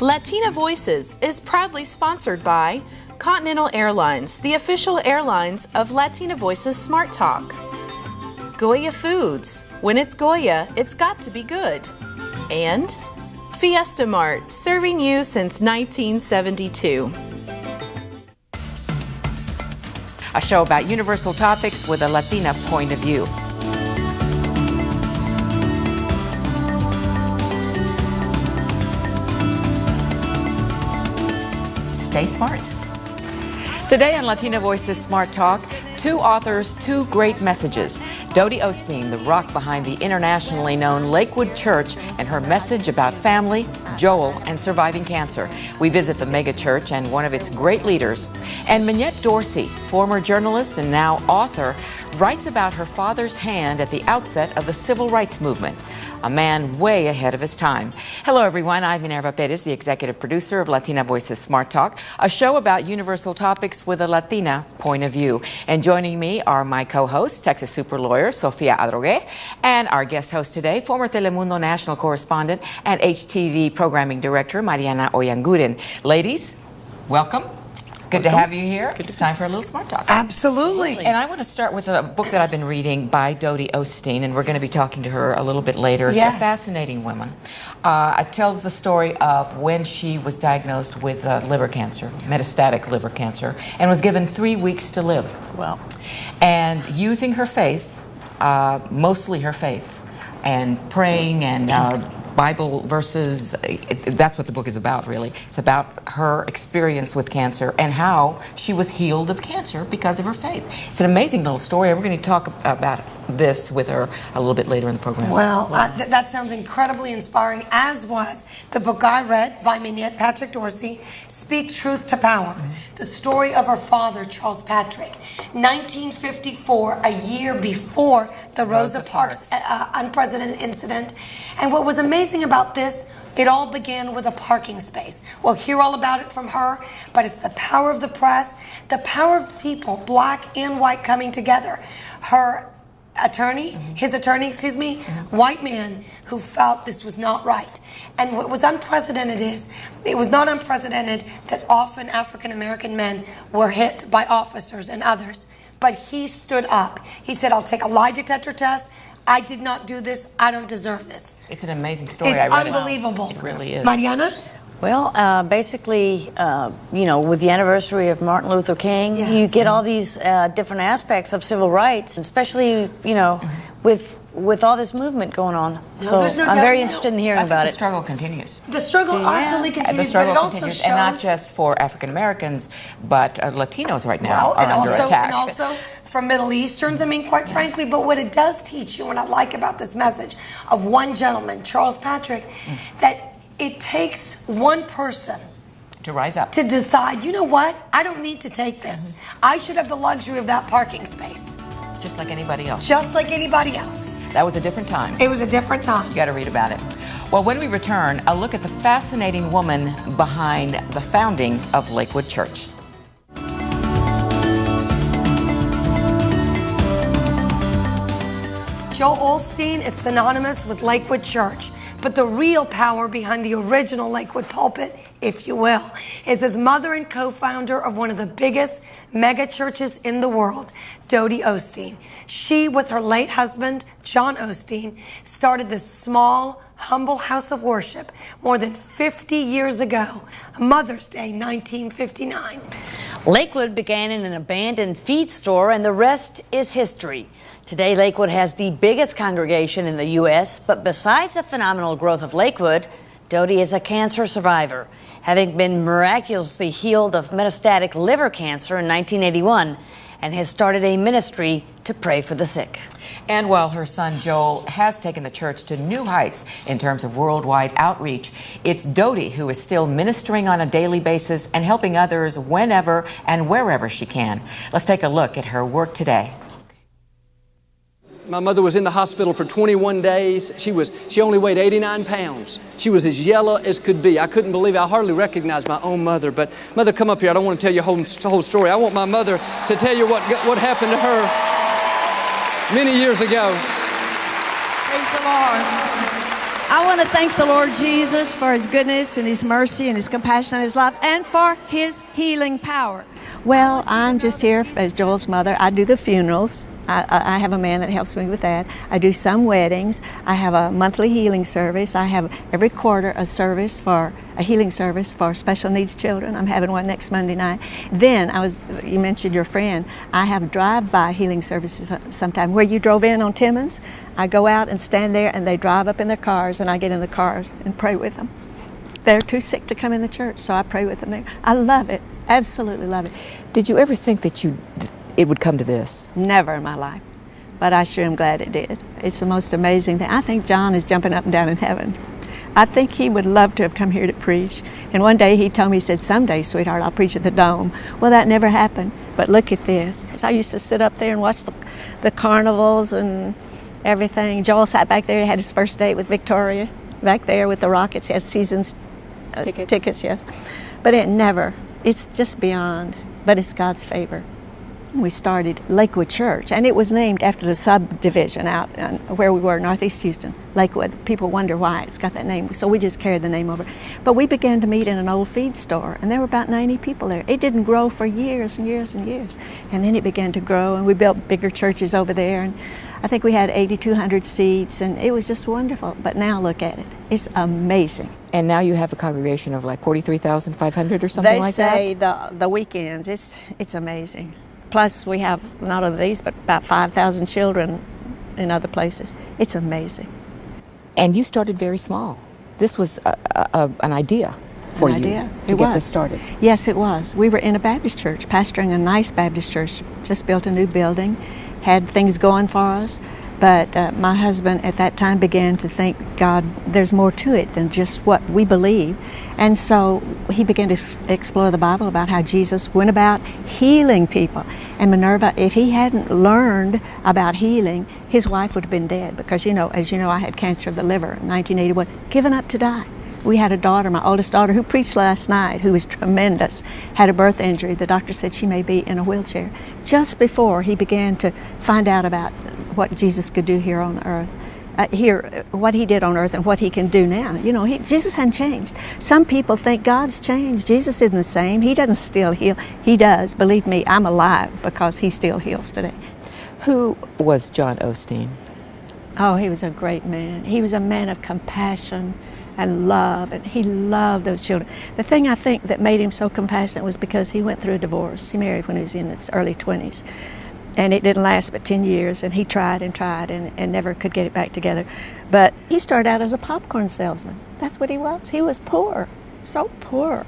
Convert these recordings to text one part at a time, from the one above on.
Latina Voices is proudly sponsored by Continental Airlines, the official airlines of Latina Voices Smart Talk. Goya Foods. When it's Goya, it's got to be good. And Fiesta Mart, serving you since 1972. A show about universal topics with a Latina point of view. Stay smart. Today on Latina Voices Smart Talk, two authors, two great messages. DODIE Osteen, the rock behind the internationally known Lakewood Church, and her message about family, Joel, and surviving cancer. We visit the Megachurch and one of its great leaders. And Minette Dorsey, former journalist and now author, writes about her father's hand at the outset of the civil rights movement. A man way ahead of his time. Hello, everyone. I'm Minerva Perez, the executive producer of Latina Voices Smart Talk, a show about universal topics with a Latina point of view. And joining me are my co-host, Texas super lawyer Sofia Adrogué, and our guest host today, former Telemundo national correspondent and HTV programming director, Mariana Oyanguren. Ladies, welcome. Good to have you here. It's time for a little Smart Talk. Absolutely. And I want to start with a book that I've been reading by DODIE Osteen, and we're going to be talking to her a little bit later. Yes. She's a fascinating woman. It tells the story of when she was diagnosed with liver cancer, metastatic liver cancer, and was given 3 weeks to live. Wow. And using her faith, mostly her faith, and praying and Bible verses, that's what the book is about, really. It's about her experience with cancer and how she was healed of cancer because of her faith. It's an amazing little story, and we're going to talk about this with her a little bit later in the program. Well, that sounds incredibly inspiring, as was the book I read by Minette Patrick Dorsey, Speak Truth to Power. The story of her father, Charles Patrick. 1954, a year before the Rosa Parks unprecedented incident. And what was amazing about this, it all began with a parking space. We'll hear all about it from her, but it's the power of the press, the power of people, black and white, coming together. Her attorney, his attorney, white man who felt this was not right. And what was unprecedented is, it was not unprecedented that often African-American men were hit by officers and others. But he stood up. He said, I'll take a lie detector test. I did not do this. I don't deserve this. It's an amazing story. It's I read unbelievable. It really is. Mariana? Well, basically, with the anniversary of Martin Luther King, Yes. you get all these different aspects of civil rights, especially, with all this movement going on. No, there's no I'm doubt. very interested in hearing I think about the it. struggle continues. The struggle absolutely The continues, struggle but it also continues, shows... and not just for African Americans, but Latinos right now Well, are under attack. And also for Middle Easterns, quite frankly, but what it does teach you, and I like about this message of one gentleman, Charles Patrick, that it takes one person to rise up, to decide, you know what, I don't need to take this. I should have the luxury of that parking space. just like anybody else. Just like anybody else. That was a different time. It was a different time. You got to read about it. Well, when we return, a look at the fascinating woman behind the founding of Lakewood Church. Joel Osteen is synonymous with Lakewood Church, but the real power behind the original Lakewood pulpit, if you will, is his mother and co-founder of one of the biggest mega churches in the world, DODIE Osteen. She, with her late husband, John Osteen, started this small, humble house of worship more than 50 years ago, Mother's Day, 1959. Lakewood began in an abandoned feed store, and the rest is history. Today, Lakewood has the biggest congregation in the U.S., but besides the phenomenal growth of Lakewood, DODIE is a cancer survivor, having been miraculously healed of metastatic liver cancer in 1981, and has started a ministry to pray for the sick. And while her son Joel has taken the church to new heights in terms of worldwide outreach, it's DODIE who is still ministering on a daily basis and helping others whenever and wherever she can. Let's take a look at her work today. My mother was in the hospital for 21 days. She only weighed 89 pounds. She was as yellow as could be. I couldn't believe it. I hardly recognized my own mother. But Mother, come up here. I don't want to tell you the whole story. I want my mother to tell you what happened to her many years ago. Praise the Lord. I want to thank the Lord Jesus for His goodness and His mercy and His compassion and His love and for His healing power. Well, I'm just here as Joel's mother. I do the funerals. I have a man that helps me with that. I do some weddings. I have a monthly healing service. I have every quarter a healing service for special needs children. I'm having one next Monday night. Then you mentioned your friend. I have drive-by healing services sometime where you drove in on Timmons. I go out and stand there and they drive up in their cars and I get in the cars and pray with them. They're too sick to come in the church, so I pray with them there. I love it. Absolutely love it. Did you ever think that it would come to this? Never in my life, but I sure am glad it did. It's the most amazing thing. I think John is jumping up and down in heaven. I think he would love to have come here to preach. And one day he told me, he said, someday, sweetheart, I'll preach at the Dome. Well, that never happened, but look at this. I used to sit up there and watch the carnivals and everything. Joel sat back there, he had his first date with Victoria, back there with the Rockets. He had seasons tickets, yes. But it's just beyond, but it's God's favor. We started Lakewood Church, and it was named after the subdivision out where we were, Northeast Houston, Lakewood. People wonder why it's got that name, so we just carried the name over. But we began to meet in an old feed store, and there were about 90 people there. It didn't grow for years and years and years, and then it began to grow, and we built bigger churches over there, and I think we had 8,200 seats, and it was just wonderful. But now look at it. It's amazing. And now you have a congregation of like 43,500 or something like that? They say the weekends, it's amazing. Plus, we have not only these, but about 5,000 children in other places. It's amazing. And you started very small. This was an idea for you to get this started. Yes, it was. We were in a Baptist church, pastoring a nice Baptist church, just built a new building, had things going for us. But my husband at that time began to think, God, there's more to it than just what we believe. And so he began to explore the Bible about how Jesus went about healing people. And Minerva, if he hadn't learned about healing, his wife would have been dead. Because, as you know, I had cancer of the liver in 1981, given up to die. We had a daughter, my oldest daughter, who preached last night, who was tremendous, had a birth injury. The doctor said she may be in a wheelchair. Just before he began to find out about what Jesus could do here on earth, what he did on earth and what he can do now. Jesus hadn't changed. Some people think God's changed. Jesus isn't the same. He doesn't still heal. He does. Believe me, I'm alive because he still heals today. Who was John Osteen? Oh, he was a great man. He was a man of compassion and love, and he loved those children. The thing I think that made him so compassionate was because he went through a divorce. He married when he was in his early 20s. And it didn't last but 10 years, and he tried and never could get it back together. But he started out as a popcorn salesman. That's what he was. He was poor, so poor.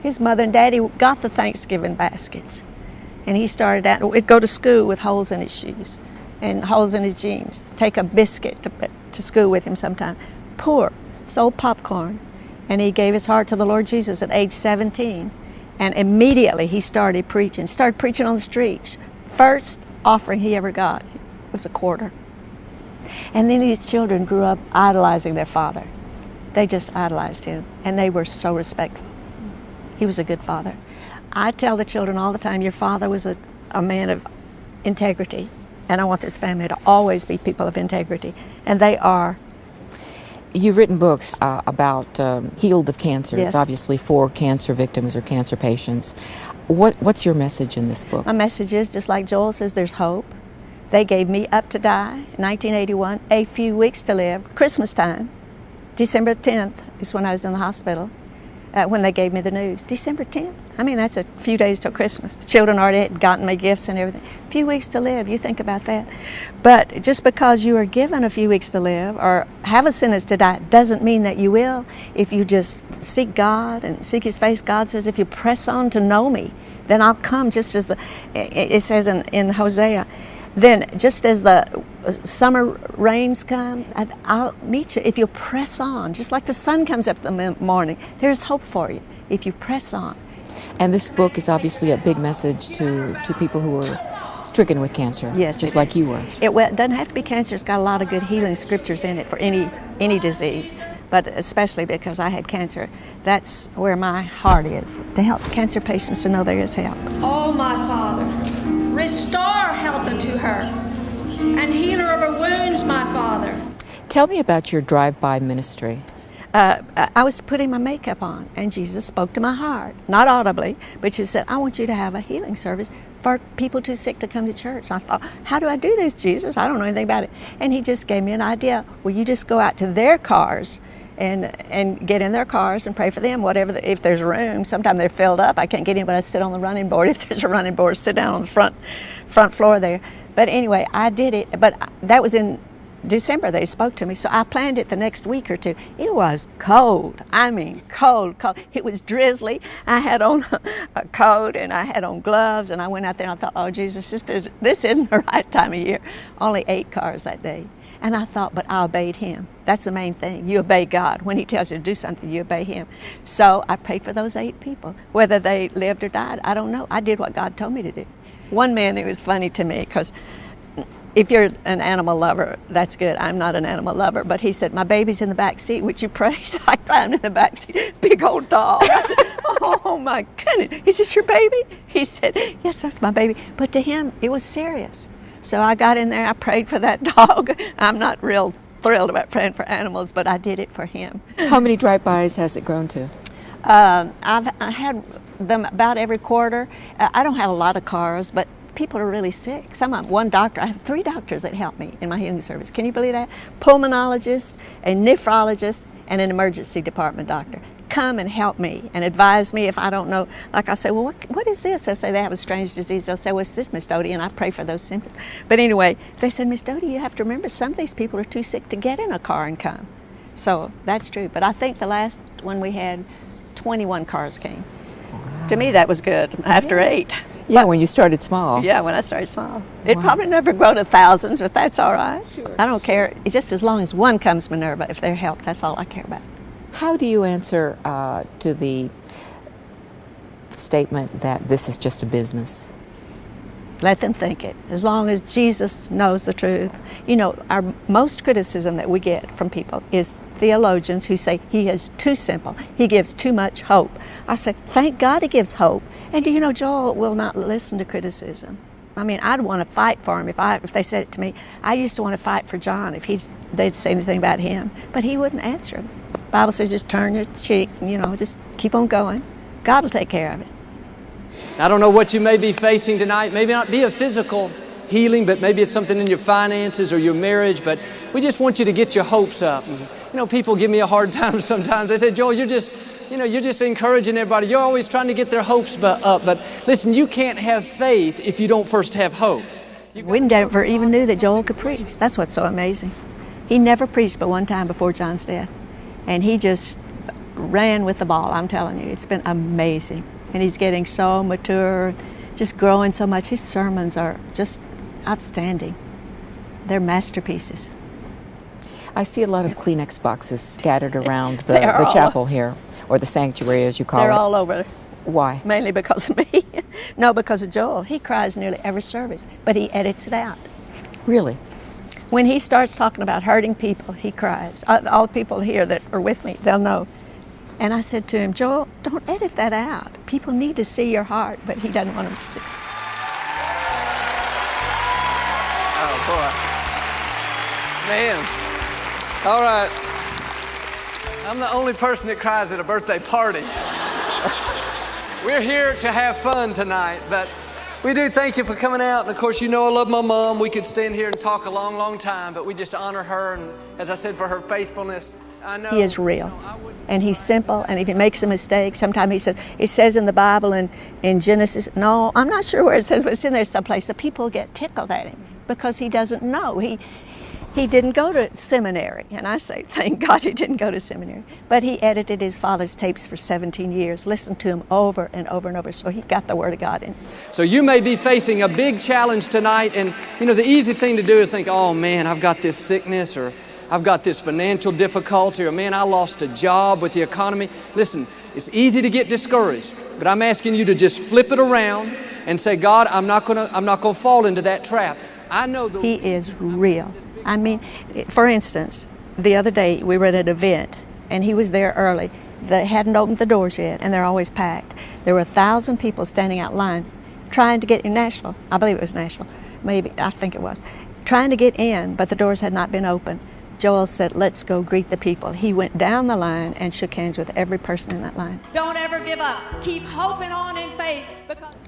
His mother and daddy got the Thanksgiving baskets. And he started out, he'd go to school with holes in his shoes and holes in his jeans, take a biscuit to school with him sometime. Poor, sold popcorn. And he gave his heart to the Lord Jesus at age 17. And immediately he started preaching on the streets. First offering he ever got was a quarter. And then these children grew up idolizing their father. They just idolized him, and they were so respectful. He was a good father. I tell the children all the time, your father was a man of integrity, and I want this family to always be people of integrity, and they are. You've written books about Healed of Cancer. Yes. It's obviously for cancer victims or cancer patients. What's your message in this book? My message is, just like Joel says, there's hope. They gave me up to die in 1981, a few weeks to live, Christmas time. December 10th is when I was in the hospital, when they gave me the news. December 10th? I mean, that's a few days till Christmas. The children already had gotten me gifts and everything. A few weeks to live, you think about that. But just because you are given a few weeks to live or have a sentence to die doesn't mean that you will. If you just seek God and seek His face, God says, if you press on to know me, then I'll come, just as it says in Hosea. Then just as the summer rains come, I'll meet you. If you press on, just like the sun comes up in the morning, there's hope for you if you press on. And this book is obviously a big message to people who are stricken with cancer, yes, just like you were. It doesn't have to be cancer. It's got a lot of good healing scriptures in it for any disease, but especially because I had cancer. That's where my heart is, to help cancer patients to know there is help. Oh, my Father, restore health unto her, and heal her of her wounds, my Father. Tell me about your drive-by ministry. I was putting my makeup on, and Jesus spoke to my heart, not audibly, but she said, I want you to have a healing service for people too sick to come to church. I thought, how do I do this, Jesus? I don't know anything about it. And he just gave me an idea. Well, you just go out to their cars and get in their cars and pray for them, whatever, if there's room. Sometimes they're filled up. I can't get in, but I sit on the running board. If there's a running board, sit down on the front floor there. But anyway, I did it, but that was in December. They spoke to me, so I planned it the next week or two. It was cold. I mean, cold. It was drizzly. I had on a coat and I had on gloves, and I went out there and I thought, oh, Jesus, this isn't the right time of year. Only 8 cars that day. And I thought, but I obeyed him. That's the main thing. You obey God. When he tells you to do something, you obey him. So I prayed for those 8 people. Whether they lived or died, I don't know. I did what God told me to do. One man, it was funny to me because if you're an animal lover, that's good. I'm not an animal lover. But he said, my baby's in the back seat. Would you pray? So I climbed in the back seat. Big old dog. I said, oh, my goodness. Is this your baby? He said, yes, that's my baby. But to him, it was serious. So I got in there. I prayed for that dog. I'm not real thrilled about praying for animals, but I did it for him. How many drive-bys has it grown to? I had them about every quarter. I don't have a lot of cars, but people are really sick. One doctor, I have 3 doctors that help me in my healing service. Can you believe that? Pulmonologist, a nephrologist, and an emergency department doctor come and help me and advise me if I don't know. Like I say, well, what is this? They say they have a strange disease. They'll say, well, it's this, Miss DODIE, and I pray for those symptoms. But anyway, they said, Miss DODIE, you have to remember some of these people are too sick to get in a car and come. So that's true. But I think the last one we had, 21 cars came. Wow. To me, that was good after 8. Yeah, when you started small. Yeah, when I started small. It'd probably never grow to thousands, but that's all right. Sure. I don't care. It's just as long as one comes Minerva, if they're helped, that's all I care about. How do you answer to the statement that this is just a business? Let them think it. As long as Jesus knows the truth. You know, our most criticism that we get from people is theologians who say he is too simple. He gives too much hope. I say, thank God he gives hope. And do you know, Joel will not listen to criticism. I mean, I'd want to fight for him if they said it to me. I used to want to fight for John if they'd say anything about him. But he wouldn't answer them. The Bible says just turn your cheek, just keep on going. God will take care of it. I don't know what you may be facing tonight. Maybe not be a physical healing, but maybe it's something in your finances or your marriage. But we just want you to get your hopes up. People give me a hard time sometimes. They say, Joel, you're just encouraging everybody. You're always trying to get their hopes up. But listen, you can't have faith if you don't first have hope. We never even knew that Joel could preach. That's what's so amazing. He never preached but one time before John's death. And he just ran with the ball, I'm telling you. It's been amazing. And he's getting so mature, just growing so much. His sermons are just outstanding. They're masterpieces. I see a lot of Kleenex boxes scattered around the chapel here, or the sanctuary as you call it. They're all over. Why? Mainly because of me. No, because of Joel. He cries nearly every service, but he edits it out. Really? When he starts talking about hurting people, he cries. All the people here that are with me, they'll know. And I said to him, Joel, don't edit that out. People need to see your heart, but he doesn't want them to see. Oh, boy. Man. All right. I'm the only person that cries at a birthday party. We're here to have fun tonight, but we do thank you for coming out. And of course, I love my mom. We could stand here and talk a long, long time, but we just honor her. And as I said, for her faithfulness, I know. He is real. And he's simple. And if he makes a mistake, sometimes it says in the Bible in Genesis, no, I'm not sure where it says, but it's in there someplace. The people get tickled at him because he doesn't know. He didn't go to seminary. And I say, thank God he didn't go to seminary. But he edited his father's tapes for 17 years, listened to him over and over and over. So he got the Word of God in. So you may be facing a big challenge tonight. And, the easy thing to do is think, oh, man, I've got this sickness, or I've got this financial difficulty, or man, I lost a job with the economy. Listen, it's easy to get discouraged. But I'm asking you to just flip it around and say, God, I'm not gonna fall into that trap. I know He is real. I mean, for instance, the other day we were at an event and he was there early. They hadn't opened the doors yet and they're always packed. There were 1,000 people standing out line trying to get in Nashville. I believe it was Nashville. I think it was. Trying to get in, but the doors had not been opened. Joel said, let's go greet the people. He went down the line and shook hands with every person in that line. Don't ever give up. Keep hoping on in faith.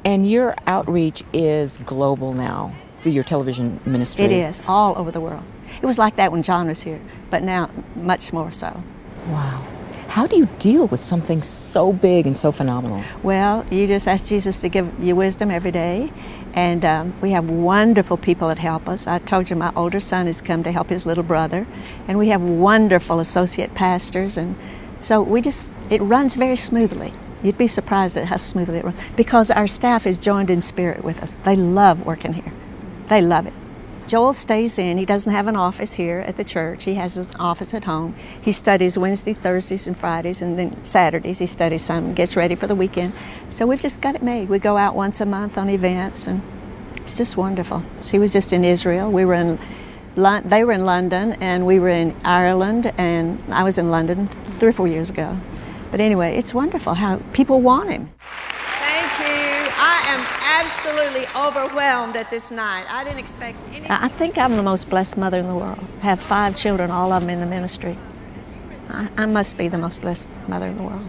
And your outreach is global now through your television ministry. It is, all over the world. It was like that when John was here, but now much more so. Wow. How do you deal with something so big and so phenomenal? Well, you just ask Jesus to give you wisdom every day. And we have wonderful people that help us. I told you my older son has come to help his little brother. And we have wonderful associate pastors. And so it runs very smoothly. You'd be surprised at how smoothly it runs. Because our staff is joined in spirit with us. They love working here. They love it. Joel stays in. He doesn't have an office here at the church. He has an office at home. He studies Wednesdays, Thursdays, and Fridays, and then Saturdays he studies some, gets ready for the weekend. So we've just got it made. We go out once a month on events, and it's just wonderful. So he was just in Israel. They were in London, and we were in Ireland, and I was in London 3 or 4 years ago. But anyway, it's wonderful how people want him. Thank you. I am absolutely overwhelmed at this night. I didn't expect anything. I think I'm the most blessed mother in the world. I have 5 children, all of them in the ministry. I must be the most blessed mother in the world.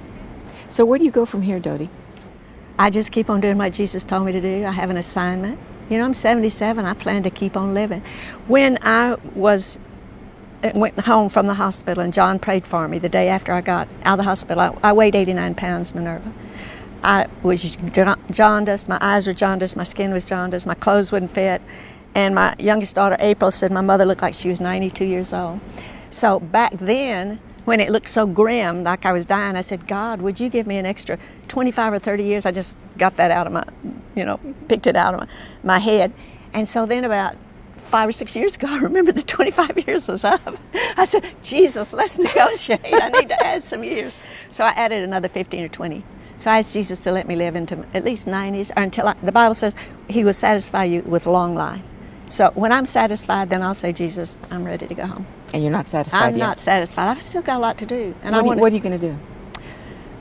So where do you go from here, Dodie? I just keep on doing what Jesus told me to do. I have an assignment. You know, I'm 77. I plan to keep on living. When I went home from the hospital and John prayed for me the day after I got out of the hospital, I weighed 89 pounds, Minerva. I was jaundiced, my eyes were jaundiced, my skin was jaundiced, my clothes wouldn't fit. And my youngest daughter, April, said my mother looked like she was 92 years old. So back then, when it looked so grim, like I was dying, I said, God, would you give me an extra 25 or 30 years? I just got that out of my, picked it out of my head. And so then about 5 or 6 years ago, I remember the 25 years was up. I said, Jesus, let's negotiate. I need to add some years. So I added another 15 or 20. So I asked Jesus to let me live into at least 90s, or until the Bible says he will satisfy you with long life. So when I'm satisfied, then I'll say, Jesus, I'm ready to go home. And you're not satisfied yet? I'm not satisfied. I've still got a lot to do. And what are you going to do?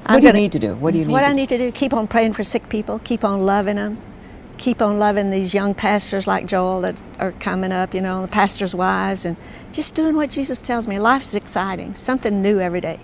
What do you need to do? What I need to do, keep on praying for sick people, keep on loving them, keep on loving these young pastors like Joel that are coming up, the pastors' wives, and just doing what Jesus tells me. Life is exciting, something new every day.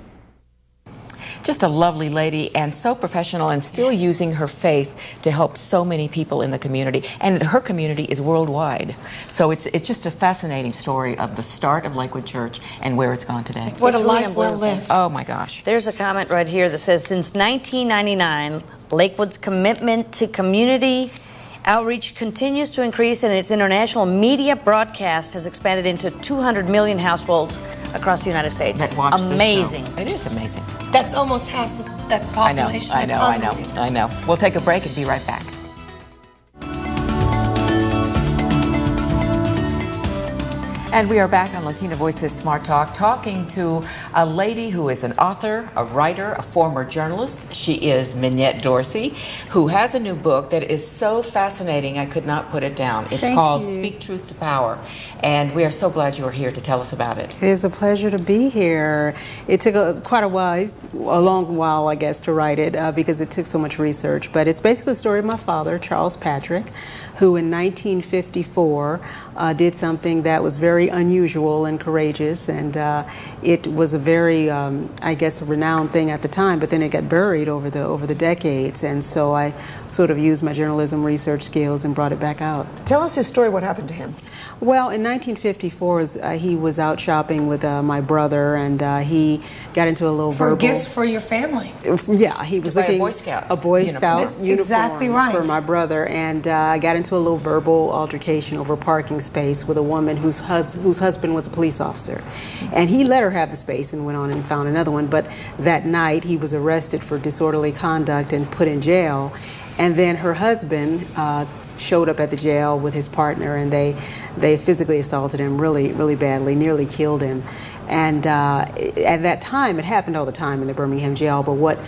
Just a lovely lady and so professional and still using her faith to help so many people in the community. And her community is worldwide. So it's just a fascinating story of the start of Lakewood Church and where it's gone today. What a life well lived. Oh my gosh. There's a comment right here that says, since 1999, Lakewood's commitment to community outreach continues to increase, and its international media broadcast has expanded into 200 million households across the United States. That watch amazing. It is amazing. That's almost half that population. I know. We'll take a break and be right back. And we are back on Latina Voices Smart Talk, talking to a lady who is an author, a writer, a former journalist. She is Minette Dorsey, who has a new book that is so fascinating I could not put it down. It's called Speak Truth to Power. And we are so glad you are here to tell us about it. It is a pleasure to be here. It took quite a while, a long while, I guess, to write it because it took so much research. But it's basically the story of my father, Charles Patrick, who in 1954 did something that was very unusual and courageous, and it was a very, I guess, a renowned thing at the time. But then it got buried over the decades, and so I sort of used my journalism research skills and brought it back out. Tell us his story. What happened to him? Well, in 1954, he was out shopping with my brother, and he got into a little verbal... For gifts for your family. Yeah, he was looking... A Boy Scout uniform That's exactly right. for my brother, and got into a little verbal altercation over parking space with a woman whose husband was a police officer. And he let her have the space and went on and found another one, but that night he was arrested for disorderly conduct and put in jail. And then her husband showed up at the jail with his partner, and they physically assaulted him really, really badly, nearly killed him. And at that time, it happened all the time in the Birmingham jail, but what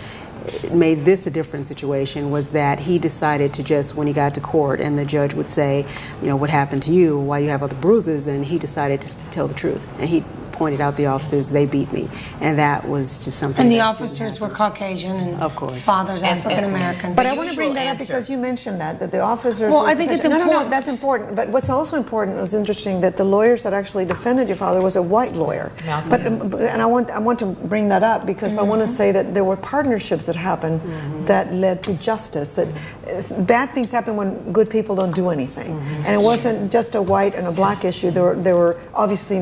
made this a different situation was that he decided to just, when he got to court and the judge would say, what happened to you, why you have all the bruises, and he decided to tell the truth. And he pointed out the officers, they beat me. And that was just something. And the officers were Caucasian and of course. fathers African American. But I want to bring that up because you mentioned that the officers. Well, I think it's important. No, that's important. But what's also important, was interesting that the lawyers that actually defended your father was a white lawyer. But and I want to bring that up because I want to say that there were partnerships that happened that led to justice. That bad things happen when good people don't do anything, and it wasn't just a white and a black issue. There were obviously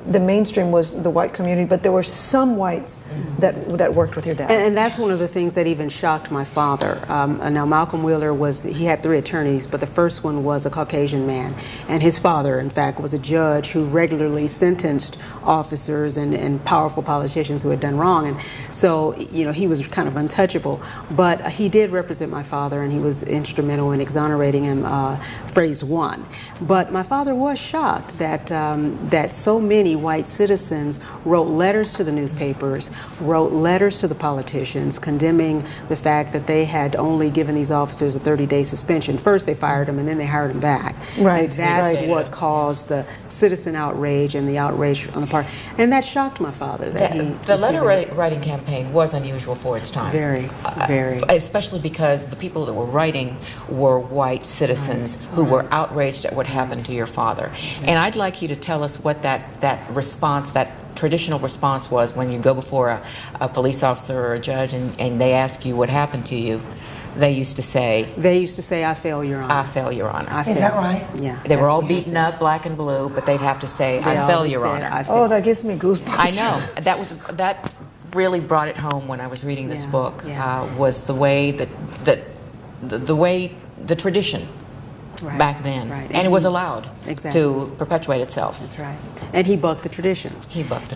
the mainstream was the white community, but there were some whites that worked with your dad. And that's one of the things that even shocked my father. Now Malcolm Wheeler he had 3 attorneys, but the first one was a Caucasian man, and his father, in fact, was a judge who regularly sentenced officers and powerful politicians who had done wrong, and so he was kind of untouchable. But he did represent my father, and he was instrumental in exonerating him. Phrase 1. But my father was shocked that so many white citizens wrote letters to the newspapers, wrote letters to the politicians, condemning the fact that they had only given these officers a 30-day suspension. First they fired them, and then they hired them back. Right. And that's what caused the citizen outrage and the outrage on the part. And that shocked my father. The letter writing campaign was unusual for its time. Very. Especially because the people that were writing were white citizens who were outraged at what happened to your father. And I'd like you to tell us what that response, that traditional response was when you go before a police officer or a judge and they ask you what happened to you. They used to say, I fail, Your Honor. I fail, Your Honor. Is that right? Yeah. They were all beaten up, black and blue, but they'd have to say, I fail, Your Honor. Oh, that gives me goosebumps. I know. That really brought it home when I was reading this book. Was the way the tradition back then, and it was allowed to perpetuate itself. That's right. And he bucked the tradition.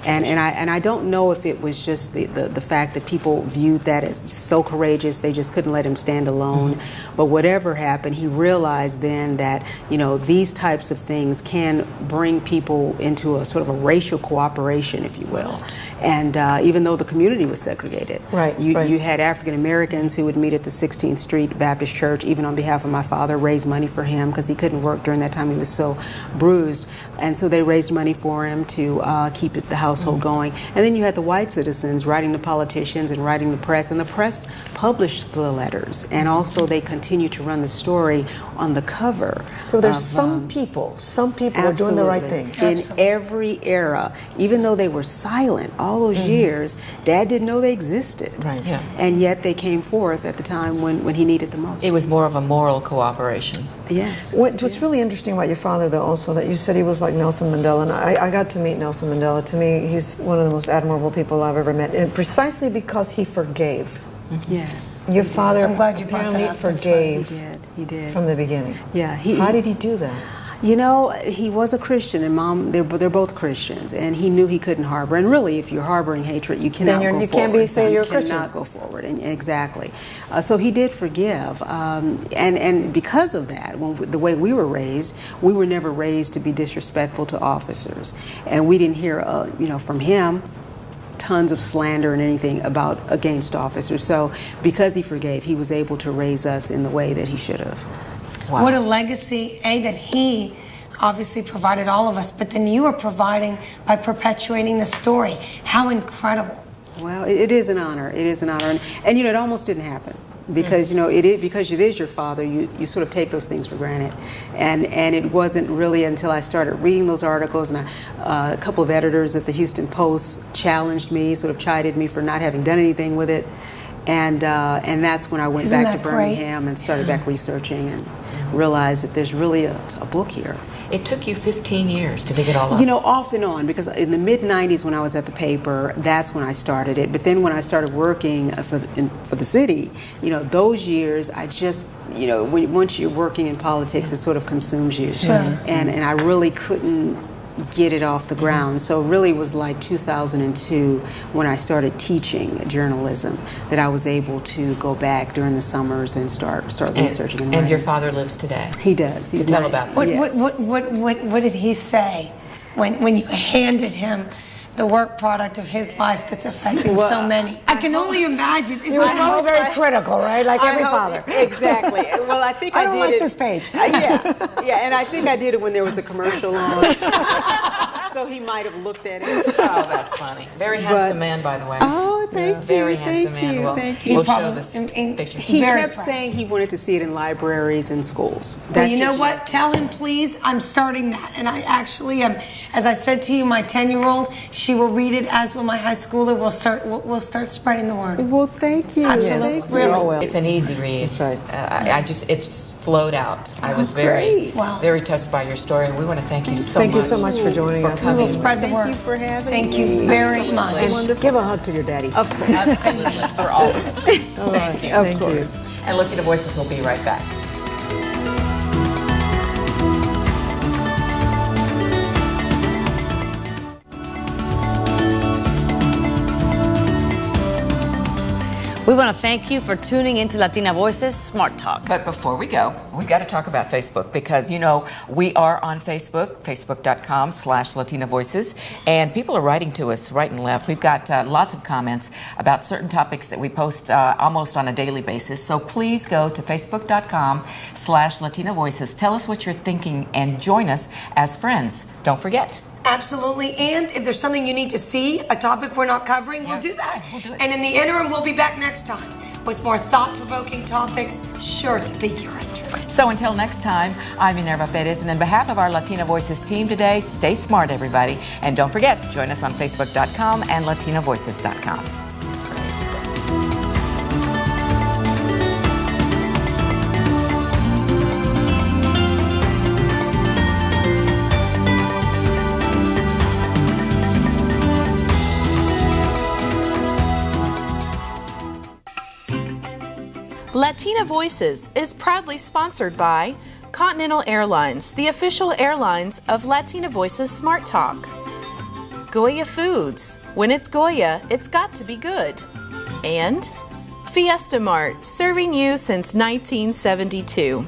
And I don't know if it was just the fact that people viewed that as so courageous they just couldn't let him stand alone. But whatever happened, he realized then that these types of things can bring people into a sort of a racial cooperation, if you will. And even though the community was segregated, you had African Americans who would meet at the 16th Street Baptist Church, even on behalf of my father, raise money for him because he couldn't work during that time. He was so bruised. And so they raised money for him to keep the household going. And then you had the white citizens writing to politicians and writing the press. And the press published the letters. And also they continued to run the story on the cover. So there's some people are doing the right thing. In every era, even though they were silent all those years, Dad didn't know they existed. Right. Yeah. And yet they came forth at the time when he needed the most. It was more of a moral cooperation. Yes. What's really interesting about your father, though, also, that you said he was like Nelson Mandela, and I got to meet Nelson Mandela. To me, he's one of the most admirable people I've ever met, and precisely because he forgave. Yes. Your father I'm glad you brought that up. forgave He did. from the beginning. Yeah. How did he do that? He was a Christian, and Mom, they're both Christians, and he knew he couldn't harbor. And really, if you're harboring hatred, you cannot go forward. You can't say you're a Christian. You cannot go forward, and exactly. So he did forgive, and because of that, the way we were raised, we were never raised to be disrespectful to officers, and we didn't hear, from him tons of slander and anything against officers. So because he forgave, he was able to raise us in the way that he should have. Wow. What a legacy, that he obviously provided all of us, but then you are providing by perpetuating the story. How incredible. Well, it is an honor. It is an honor. And it almost didn't happen because, because it is your father, you sort of take those things for granted. And it wasn't really until I started reading those articles, and a couple of editors at the Houston Post challenged me, sort of chided me for not having done anything with it. And that's when I went back to Birmingham and started back researching and realized that there's really a book here. It took you 15 years to dig it all up. Off and on, because in the mid-'90s when I was at the paper, that's when I started it. But then when I started working for the city, those years, I just, once you're working in politics, it sort of consumes you. Sure. And I really couldn't get it off the ground. So it really was like 2002 when I started teaching journalism that I was able to go back during the summers and start researching and writing. Your father lives today. He does. He's tell about that. What did he say when you handed him the work product of his life that's affecting so many? I can only imagine. He was probably very critical, right? Like every father. Exactly. Well, I think I don't did like it. This page. Yeah, and I think I did it when there was a commercial on. so he might have looked at it. Oh, that's funny. Very handsome man, by the way. Oh, thank you. Very handsome man. We'll show this picture. He kept saying he wanted to see it in libraries and schools. Well, you know what? Tell him, please, I'm starting that. And I actually am, as I said to you, my 10-year-old, she will read it, as will my high schooler. We'll start spreading the word. Well, thank you. Absolutely. Yes. Really. It's an easy read. That's right. It just flowed out. I was very touched by your story, and we want to thank you so much. Thank you so much for joining us. We will spread the word. Thank you for having me. Thank you very much. And give a hug to your daddy. Of course. Absolutely. For all of us. Thank you. Of course. And Latina Voices will be right back. We want to thank you for tuning into Latina Voices Smart Talk. But before we go, we got to talk about Facebook because, you know, we are on Facebook, facebook.com/Latina Voices, and people are writing to us right and left. We've got lots of comments about certain topics that we post almost on a daily basis. So please go to facebook.com/Latina Voices. Tell us what you're thinking and join us as friends. Don't forget. Absolutely. And if there's something you need to see, a topic we're not covering, we'll do that. We'll do it. And in the interim, we'll be back next time with more thought-provoking topics sure to pique your interest. So until next time, I'm Minerva Perez, and on behalf of our Latina Voices team today, stay smart, everybody. And don't forget, join us on facebook.com and latinavoices.com. Latina Voices is proudly sponsored by Continental Airlines, the official airlines of Latina Voices Smart Talk. Goya Foods. When it's Goya, it's got to be good. And Fiesta Mart, serving you since 1972.